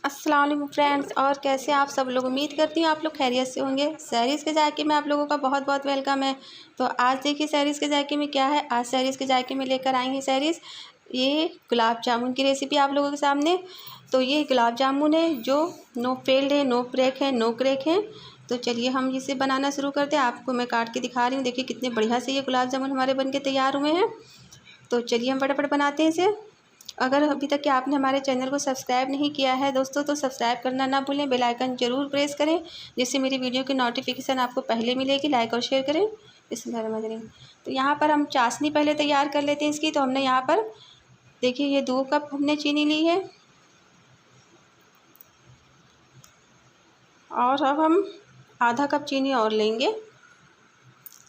अस्सलाम वालेकुम फ्रेंड्स, और कैसे आप सब लोग। उम्मीद करती हूँ आप लोग खैरियत से होंगे। सैरीज़ के जायके में आप लोगों का बहुत बहुत वेलकम है। तो आज देखिए सैरीज़ के जायके में क्या है। आज सैरीज़ के जायके में लेकर आएंगे सैरीज़ ये गुलाब जामुन की रेसिपी आप लोगों के सामने। तो ये गुलाब जामुन है जो नो फेल्ड है, नो ब्रेक है, नो क्रैक है। तो चलिए हम इसे बनाना शुरू करते हैं। आपको मैं काट के दिखा रही हूँ। देखिए कितने बढ़िया से ये गुलाब जामुन हमारे बन के तैयार हुए हैं। तो चलिए हम फटाफट बनाते हैं इसे। अगर अभी तक कि आपने हमारे चैनल को सब्सक्राइब नहीं किया है दोस्तों, तो सब्सक्राइब करना ना भूलें। बेल आइकन ज़रूर प्रेस करें जिससे मेरी वीडियो की नोटिफिकेशन आपको पहले मिलेगी। लाइक और शेयर करें। बिस्मिल्लाहिर्रहमानिर्रहीम। तो यहाँ पर हम चाशनी पहले तैयार कर लेते हैं इसकी। तो हमने यहाँ पर देखिए ये 2 कप हमने चीनी ली है, और अब हम आधा कप चीनी और लेंगे।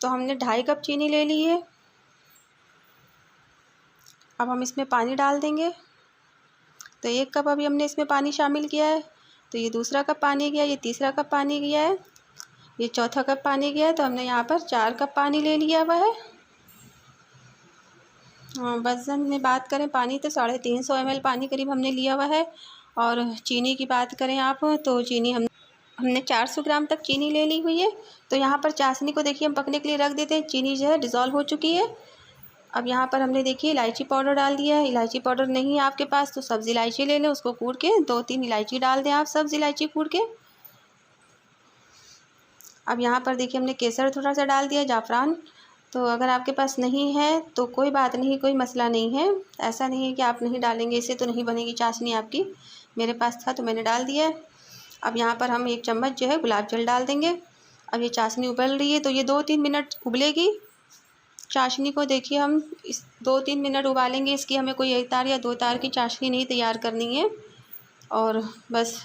तो हमने 2.5 कप चीनी ले ली है। अब हम इसमें पानी डाल देंगे। तो 1 कप अभी हमने इसमें पानी शामिल किया है। तो ये दूसरा कप पानी गया, ये तीसरा कप पानी गया है, ये चौथा कप पानी गया है। तो हमने यहाँ पर 4 कप पानी ले लिया हुआ है। वज़न में बात करें पानी तो 350 ml पानी करीब हमने लिया हुआ है। और चीनी की बात करें आप तो चीनी हमने 400 ग्राम तक चीनी ले ली हुई है। तो यहाँ पर चाशनी को देखिए हम पकने के लिए रख देते हैं। चीनी जो है डिज़ोल्व हो चुकी है। अब यहाँ पर हमने देखिए इलायची पाउडर डाल दिया है। इलायची पाउडर नहीं है आपके पास तो सब्ज़ी इलायची ले लें, उसको कूट के 2-3 इलायची डाल दें आप, सब्ज़ी इलायची कूट के। अब यहाँ पर देखिए हमने केसर थोड़ा सा डाल दिया, जाफ़रान। तो अगर आपके पास नहीं है तो कोई बात नहीं, कोई मसला नहीं है। ऐसा नहीं है कि आप नहीं डालेंगे इसे तो नहीं बनेगी चाशनी आपकी। मेरे पास था तो मैंने डाल दिया है। अब यहाँ पर हम 1 चम्मच जो है गुलाब जल डाल देंगे। अब ये चाशनी उबल रही है तो ये 2-3 मिनट उबलेगी। चाशनी को देखिए हम इस 2-3 मिनट उबालेंगे। इसकी हमें कोई 1 तार या 2 तार की चाशनी नहीं तैयार करनी है, और बस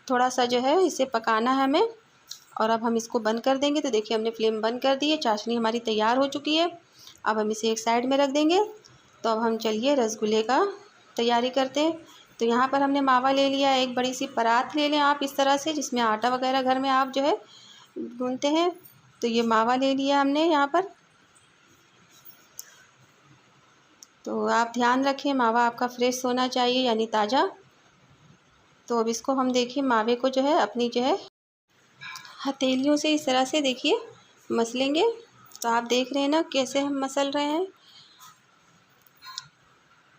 थोड़ा सा जो है इसे पकाना है हमें। और अब हम इसको बंद कर देंगे। तो देखिए हमने फ्लेम बंद कर दी है। चाशनी हमारी तैयार हो चुकी है। अब हम इसे एक साइड में रख देंगे। तो अब हम चलिए रसगुल्ले का तैयारी करते हैं। तो यहाँ पर हमने मावा ले लिया है। एक बड़ी सी परात ले लें आप इस तरह से, जिसमें आटा वगैरह घर में आप जो है गूँथते हैं। तो ये मावा ले लिया हमने यहाँ पर। तो आप ध्यान रखें मावा आपका फ्रेश होना चाहिए, यानी ताज़ा। तो अब इसको हम देखिए मावे को जो है अपनी जो है हथेलियों से इस तरह से देखिए मसलेंगे। तो आप देख रहे हैं ना कैसे हम मसल रहे हैं।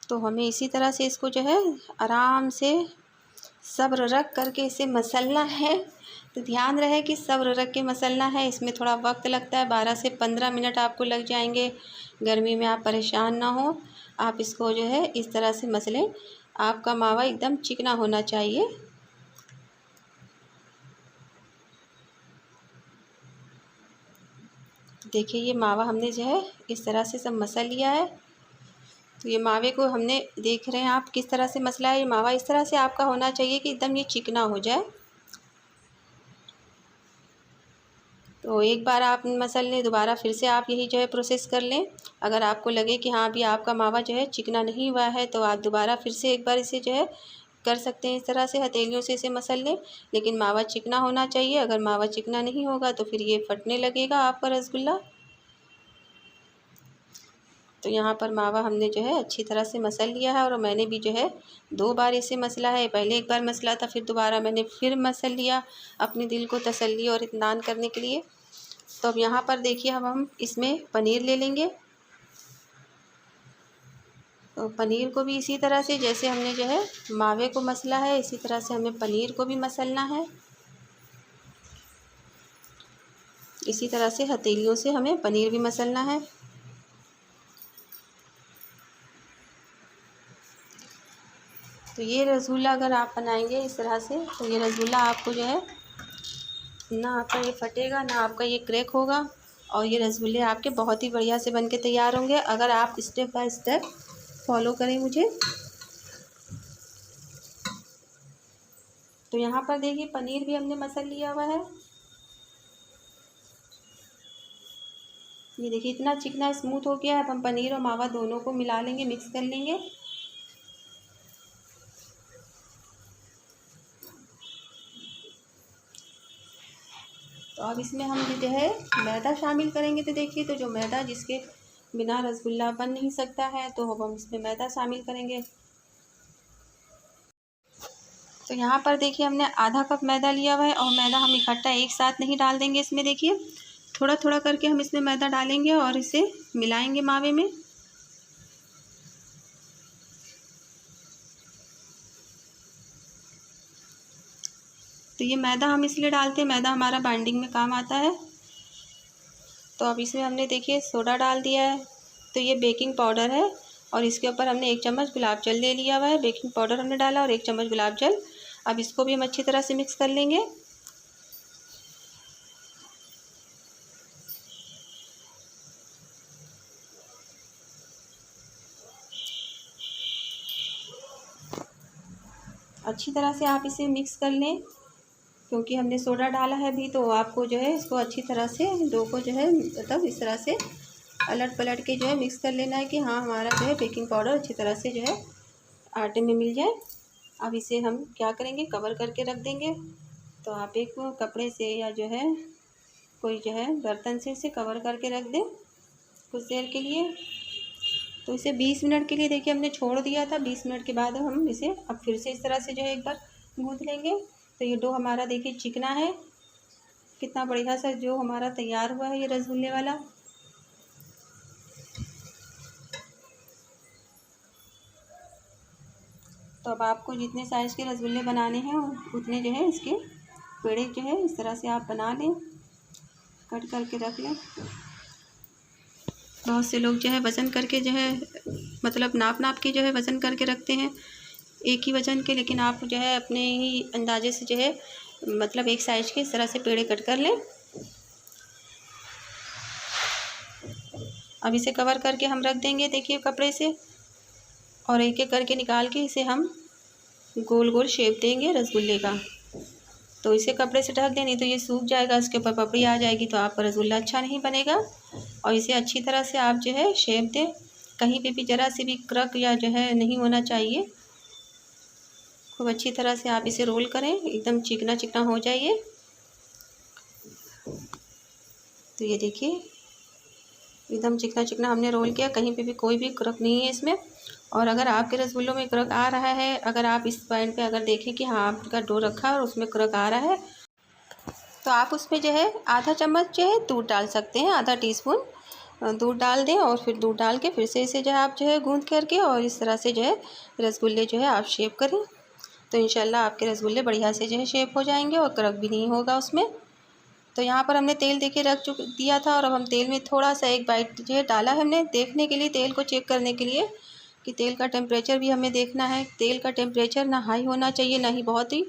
तो हमें इसी तरह से इसको जो है आराम से सब्र रख करके इसे मसलना है। तो ध्यान रहे कि सब्र रख के मसलना है। इसमें थोड़ा वक्त लगता है, 12 से 15 मिनट आपको लग जाएंगे। गर्मी में आप परेशान ना हो, आप इसको जो है इस तरह से मसलें। आपका मावा एकदम चिकना होना चाहिए। देखिए ये मावा हमने जो है इस तरह से सब मसल लिया है। तो ये मावे को हमने देख रहे हैं आप किस तरह से मसला है। ये मावा इस तरह से आपका होना चाहिए कि एकदम ये चिकना हो जाए। तो एक बार आप मसल लें, दोबारा फिर से आप यही जो है प्रोसेस कर लें। अगर आपको लगे कि हाँ अभी आपका मावा जो है चिकना नहीं हुआ है तो आप दोबारा फिर से एक बार इसे जो है कर सकते हैं। इस तरह से हथेलियों से इसे मसल लें, लेकिन मावा चिकना होना चाहिए। अगर मावा चिकना नहीं होगा तो फिर ये फटने लगेगा आपका रसगुल्ला। तो यहाँ पर मावा हमने जो है अच्छी तरह से मसल लिया है, और मैंने भी जो है 2 बार इसे मसला है। पहले एक बार मसला था, फिर दोबारा मैंने फिर मसल लिया अपने दिल को तसल्ली और इत्मीनान करने के लिए। तो अब यहाँ पर देखिए अब हम इसमें पनीर ले लेंगे। तो पनीर को भी इसी तरह से जैसे हमने जो है मावे को मसला है, इसी तरह से हमें पनीर को भी मसलना है। इसी तरह से हथेलियों से हमें पनीर भी मसलना है। तो ये रसगुल्ला अगर आप बनाएंगे इस तरह से, तो ये रसगुल्ला आपको जो है ना आपका ये फटेगा, ना आपका ये क्रैक होगा, और ये रसगुल्ले आपके बहुत ही बढ़िया से बन के तैयार होंगे अगर आप स्टेप बाय स्टेप फॉलो करें मुझे। तो यहाँ पर देखिए पनीर भी हमने मसल लिया हुआ है। ये देखिए इतना चिकना स्मूथ हो गया है। अब हम पनीर और मावा दोनों को मिला लेंगे, मिक्स कर लेंगे। तो अब इसमें हम जो है मैदा शामिल करेंगे। तो देखिए तो जो मैदा जिसके बिना रसगुल्ला बन नहीं सकता है, तो अब हम इसमें मैदा शामिल करेंगे। तो यहाँ पर देखिए हमने आधा कप मैदा लिया हुआ है और मैदा हम इकट्ठा एक साथ नहीं डाल देंगे इसमें। देखिए थोड़ा थोड़ा करके हम इसमें मैदा डालेंगे और इसे मिलाएंगे मावे में। तो ये मैदा हम इसलिए डालते हैं, मैदा हमारा बाइंडिंग में काम आता है। तो अब इसमें हमने देखिए सोडा डाल दिया है। तो ये बेकिंग पाउडर है और इसके ऊपर हमने 1 चम्मच गुलाब जल ले लिया हुआ है। बेकिंग पाउडर हमने डाला और 1 चम्मच गुलाब जल। अब इसको भी हम अच्छी तरह से मिक्स कर लेंगे। अच्छी तरह से आप इसे मिक्स कर लें, क्योंकि हमने सोडा डाला है भी, तो आपको जो है इसको अच्छी तरह से डो को जो है मतलब इस तरह से अलट पलट के जो है मिक्स कर लेना है कि हाँ हमारा जो है बेकिंग पाउडर अच्छी तरह से जो है आटे में मिल जाए। अब इसे हम क्या करेंगे, कवर करके रख देंगे। तो आप एक कपड़े से या जो है कोई जो है बर्तन से इसे कवर करके रख दें कुछ देर के लिए। तो इसे 20 मिनट के लिए देखिए हमने छोड़ दिया था। 20 मिनट के बाद हम इसे अब फिर से इस तरह से जो है एक बार गूँथ लेंगे। तो ये डो हमारा देखिए चिकना है, कितना बढ़िया सा जो हमारा तैयार हुआ है ये रसगुल्ले वाला। तो अब आपको जितने साइज़ के रसगुल्ले बनाने हैं उतने जो है इसके पेड़े जो है इस तरह से आप बना लें, कट करके रख लें। बहुत से लोग जो है वज़न करके जो है मतलब नाप के जो है वज़न करके रखते हैं एक ही वज़न के, लेकिन आप जो है अपने ही अंदाजे से जो है मतलब एक साइज़ के इस तरह से पेड़े कट कर लें। अब इसे कवर करके हम रख देंगे देखिए कपड़े से, और एक एक करके निकाल के इसे हम गोल गोल शेप देंगे रसगुल्ले का। तो इसे कपड़े से ढक दें, नहीं तो ये सूख जाएगा, इसके ऊपर पपड़ी आ जाएगी तो आपका रसगुल्ला अच्छा नहीं बनेगा। और इसे अच्छी तरह से आप जो है शेप दें, कहीं पे भी ज़रा सी भी क्रक या जो है नहीं होना चाहिए। खूब अच्छी तरह से आप इसे रोल करें, एकदम चिकना चिकना हो जाइए। तो ये देखिए एकदम चिकना चिकना हमने रोल किया, कहीं पे भी कोई भी क्रक नहीं है इसमें। और अगर आपके रसगुल्लों में क्रक आ रहा है, अगर आप इस पॉइंट पे अगर देखें कि हाँ आपका डो रखा है और उसमें क्रक आ रहा है, तो आप उसमें जो है आधा चम्मच जो है दूध डाल सकते हैं, आधा टीस्पून दूध डाल दें। और फिर दूध डाल के फिर से इसे जो है आप जो है गूँथ करके और इस तरह से जो है रसगुल्ले जो है आप शेप करें। तो इंशाल्लाह आपके रसगुल्ले बढ़िया से जो है शेप हो जाएंगे और क्रक भी नहीं होगा उसमें। तो यहाँ पर हमने तेल देखिए रख दिया था और अब हम तेल में थोड़ा सा एक बाइट जो है डाला है हमने, देखने के लिए, तेल को चेक करने के लिए कि तेल का टेम्परेचर भी हमें देखना है। तेल का टेम्परेचर ना हाई होना चाहिए ना ही बहुत ही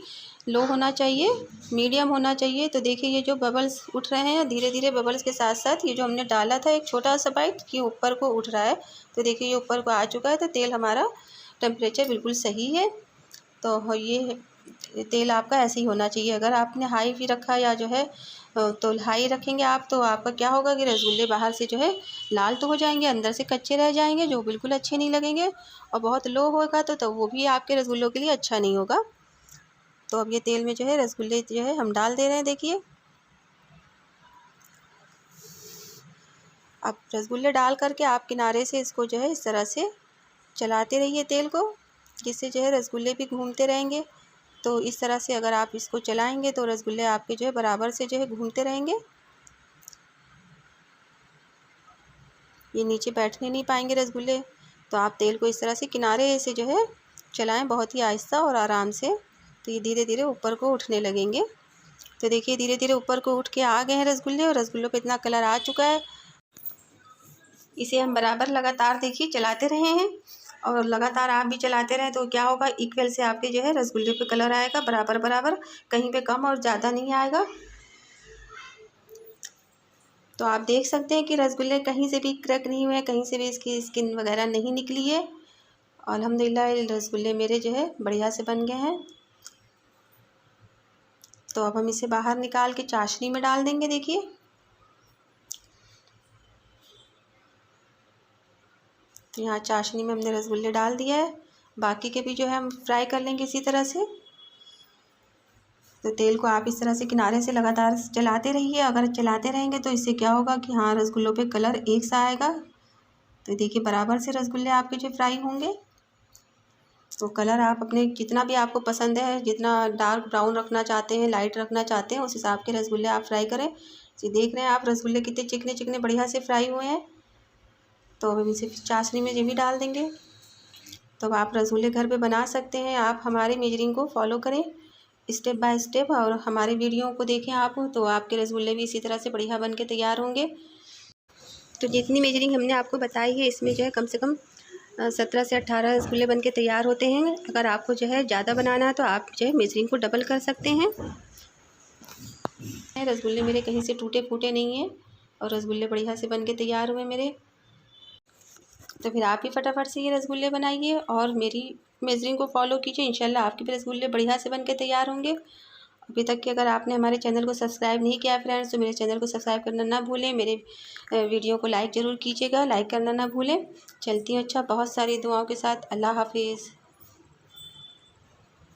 लो होना चाहिए, मीडियम होना चाहिए। तो देखिए ये जो बबल्स उठ रहे हैं, धीरे धीरे बबल्स के साथ साथ ये जो हमने डाला था एक छोटा सा बाइट कि ऊपर को उठ रहा है, तो देखिए ये ऊपर को आ चुका है। तो तेल हमारा टेम्परेचर बिल्कुल सही है। तो ये तेल आपका ऐसे ही होना चाहिए। अगर आपने हाई भी रखा या जो है तो हाई रखेंगे आप, तो आपका क्या होगा कि रसगुल्ले बाहर से जो है लाल तो हो जाएंगे, अंदर से कच्चे रह जाएंगे, जो बिल्कुल अच्छे नहीं लगेंगे। और बहुत लो होगा तो वो भी आपके रसगुल्लों के लिए अच्छा नहीं होगा। तो अब ये तेल में जो है रसगुल्ले जो है हम डाल दे रहे हैं देखिए। अब रसगुल्ले डाल करके आप किनारे से इसको जो है इस तरह से चलाते रहिए तेल को, जिससे जो है रसगुल्ले भी घूमते रहेंगे। तो इस तरह से अगर आप इसको चलाएंगे तो रसगुल्ले आपके जो है बराबर से जो है घूमते रहेंगे, ये नीचे बैठने नहीं पाएंगे रसगुल्ले। तो आप तेल को इस तरह से किनारे से जो है चलाएं, बहुत ही आहिस्ता और आराम से। तो ये धीरे धीरे ऊपर को उठने लगेंगे। तो देखिए धीरे धीरे ऊपर को उठ के आ गए हैं रसगुल्ले और रसगुल्लों पे इतना कलर आ चुका है। इसे हम बराबर लगातार देखिए चलाते रहे हैं और लगातार आप भी चलाते रहें तो क्या होगा, इक्वल से आपके जो है रसगुल्ले पे कलर आएगा, बराबर बराबर, कहीं पे कम और ज़्यादा नहीं आएगा। तो आप देख सकते हैं कि रसगुल्ले कहीं से भी क्रैक नहीं हुए, कहीं से भी इसकी स्किन वगैरह नहीं निकली है। अल्हम्दुलिल्लाह रसगुल्ले मेरे जो है बढ़िया से बन गए हैं। तो अब हम इसे बाहर निकाल के चाशनी में डाल देंगे देखिए। तो यहाँ चाशनी में हमने रसगुल्ले डाल दिया है, बाकी के भी जो है हम फ्राई कर लेंगे इसी तरह से। तो तेल को आप इस तरह से किनारे से लगातार चलाते रहिए। अगर चलाते रहेंगे तो इससे क्या होगा कि हाँ रसगुल्लों पे कलर एक सा आएगा। तो देखिए बराबर से रसगुल्ले आपके जो फ्राई होंगे। तो कलर आप अपने जितना भी आपको पसंद है, जितना डार्क ब्राउन रखना चाहते हैं, लाइट रखना चाहते हैं, उस हिसाब के रसगुल्ले आप फ्राई करें। जी देख रहे हैं आप रसगुल्ले कितने चिकने चिकने बढ़िया से फ्राई हुए हैं। तो अब हम इसे चाशनी में ये भी डाल देंगे। तो अब आप रसगुल्ले घर पे बना सकते हैं। आप हमारे मेजरिंग को फॉलो करें स्टेप बाय स्टेप, और हमारे वीडियो को देखें आप, तो आपके रसगुल्ले भी इसी तरह से बढ़िया बन के तैयार होंगे। तो जितनी मेजरिंग हमने आपको बताई है, इसमें जो है कम से कम 17 से 18 रसगुल्ले बन के तैयार होते हैं। अगर आपको जो है ज़्यादा बनाना है तो आप जो है मेजरिंग को डबल कर सकते हैं। रसगुल्ले मेरे कहीं से टूटे फूटे नहीं हैं और रसगुल्ले बढ़िया से बन के तैयार हुए मेरे। तो फिर आप भी फटाफट से ये रसगुल्ले बनाइए और मेरी मेजरिंग को फॉलो कीजिए। इंशाल्लाह आपके भी रसगुल्ले बढ़िया से बन के तैयार होंगे। अभी तक कि अगर आपने हमारे चैनल को सब्सक्राइब नहीं किया फ्रेंड्स, तो मेरे चैनल को सब्सक्राइब करना ना भूलें। मेरे वीडियो को लाइक ज़रूर कीजिएगा, लाइक करना ना भूलें। चलती हूँ, अच्छा बहुत सारी दुआओं के साथ। अल्लाह हाफिज़।